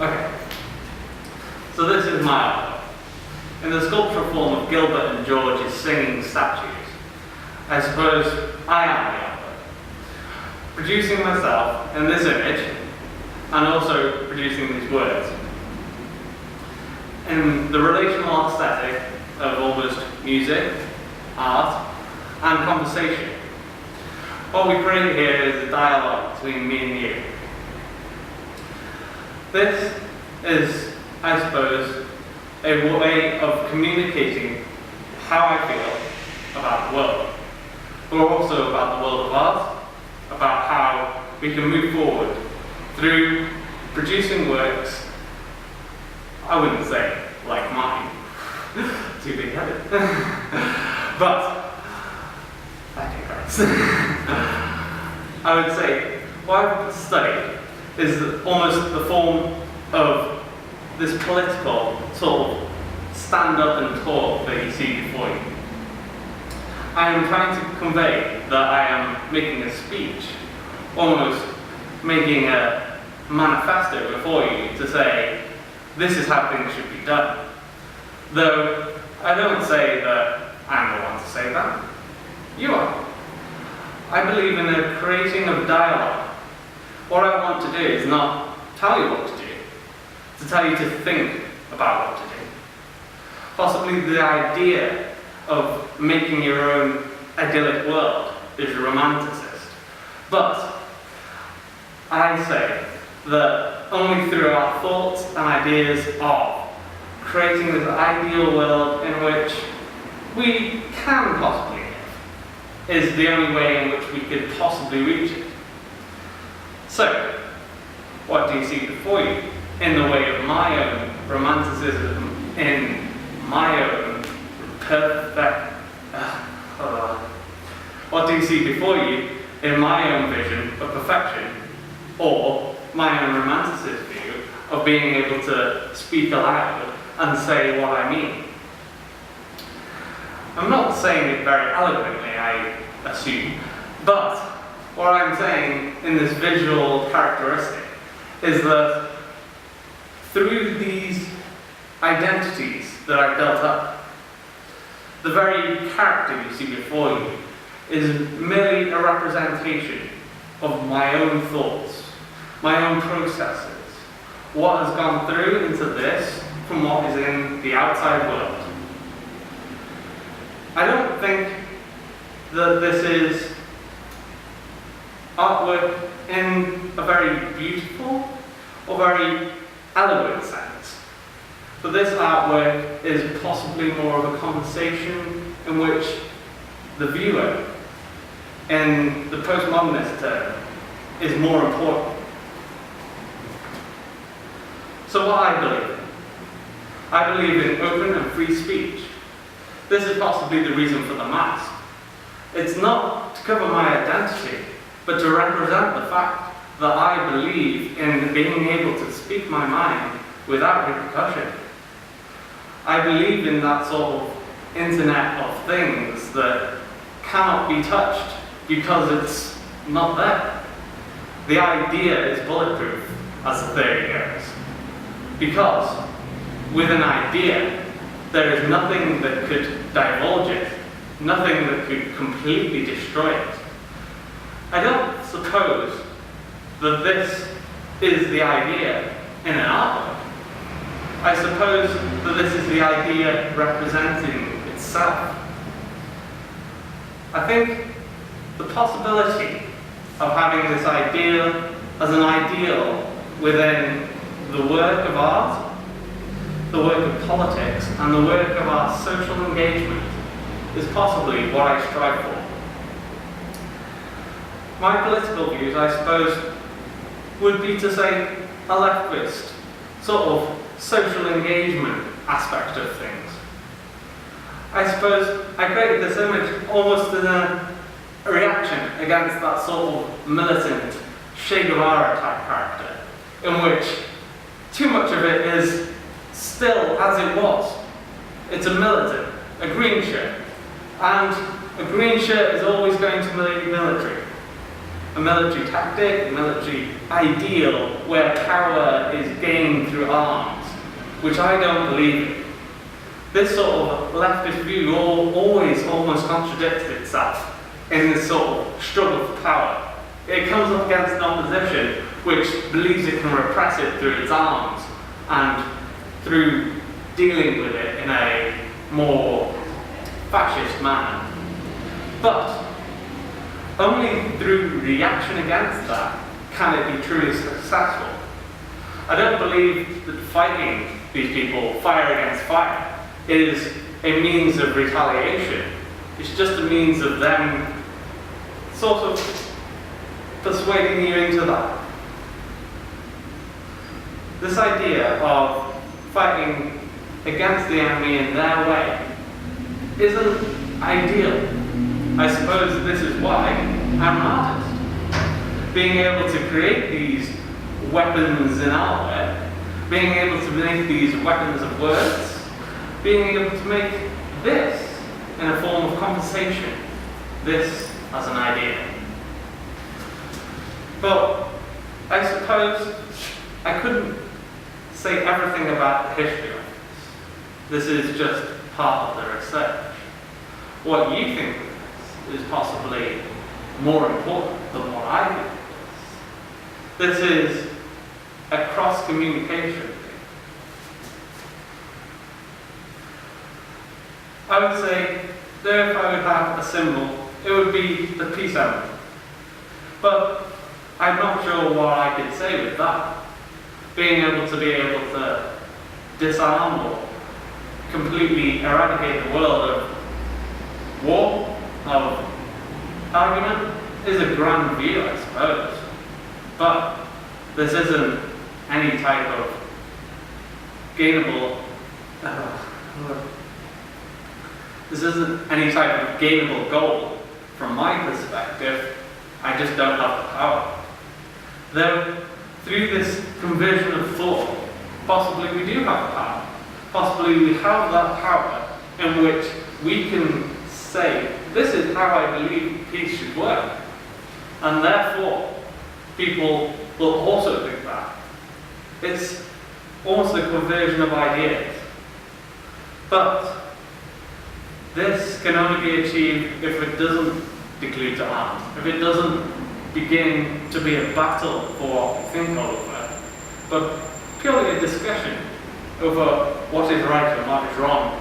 Okay, so this is my artwork. In the sculptural form of Gilbert and George's singing statues, I suppose I am the artwork. Producing myself in this image, and also producing these words. In the relational aesthetic of almost music, art, and conversation, what we create here is a dialogue between me and you. This is, I suppose, a way of communicating how I feel about the world, but also about the world of art, about how we can move forward through producing works, I wouldn't say like mine, too big-headed, but I digress. I would say what I've studied is almost the form of this political sort of stand up and talk that you see before you. I am trying to convey that I am making a speech, almost making a manifesto before you to say, this is how things should be done. Though I don't say that I'm the one to say that. You are. I believe in the creating of dialogue. What I want to do is not tell you what to do, to tell you to think about what to do. Possibly the idea of making your own idyllic world is romanticist. But I say that only through our thoughts and ideas of creating this ideal world in which we can possibly live is the only way in which we could possibly reach it. So, what do you see before you in the way of my own romanticism, in my own perfect... what do you see before you in my own vision of perfection, or my own romanticist view of being able to speak aloud and say what I mean? I'm not saying it very eloquently, I assume, but what I'm saying in this visual characteristic is that through these identities that I've built up, the very character you see before you is merely a representation of my own thoughts, my own processes, what has gone through into this from what is in the outside world. I don't think that this is artwork in a very beautiful or very eloquent sense, but this artwork is possibly more of a conversation in which the viewer, in the postmodernist term, is more important. So what I believe in open and free speech. This is possibly the reason for the mask. It's not to cover my identity, but to represent the fact that I believe in being able to speak my mind without repercussion. I believe in that sort of internet of things that cannot be touched because it's not there. The idea is bulletproof, as the theory goes. Because with an idea, there is nothing that could divulge it, nothing that could completely destroy it. I don't suppose that this is the idea in an artwork. I suppose that this is the idea representing itself. I think the possibility of having this idea as an ideal within the work of art, the work of politics, and the work of our social engagement is possibly what I strive for. My political views, I suppose, would be to say a leftist sort of social engagement aspect of things. I suppose I created this image almost as a reaction against that sort of militant Che Guevara type character, in which too much of it is still as it was. It's a militant, a green shirt, and a green shirt is always going to be military. a military tactic, a military ideal where power is gained through arms, which I don't believe in. This sort of leftist view always almost contradicts itself in this sort of struggle for power. It comes up against an opposition which believes it can repress it through its arms and through dealing with it in a more fascist manner. But only through reaction against that can it be truly successful. I don't believe that fighting these people, fire against fire, is a means of retaliation. It's just a means of them sort of persuading you into that. This idea of fighting against the enemy in their way isn't ideal. I suppose this is why I'm an artist. Being able to create these weapons in artwork, being able to make these weapons of words, being able to make this in a form of conversation, this as an idea. But I suppose I couldn't say everything about the history of this. This is just part of the research. What you think of this is possibly more important than what I think of this. This is a cross-communication thing. I would say that if I would have a symbol, it would be the peace emblem. But I'm not sure what I could say with that. Being able to disarm or completely eradicate the world of war, of argument, is a grand view, I suppose. But this isn't any type of gainable goal from my perspective. I just don't have the power. Though, through this conversion of thought, possibly we do have power. Possibly we have that power in which we can say, this is how I believe peace should work. And therefore, people will also think that. It's almost a conversion of ideas. But this can only be achieved if it doesn't declude to arms, if it doesn't begin to be a battle for what we think over, but purely a discussion over what is right and what is wrong.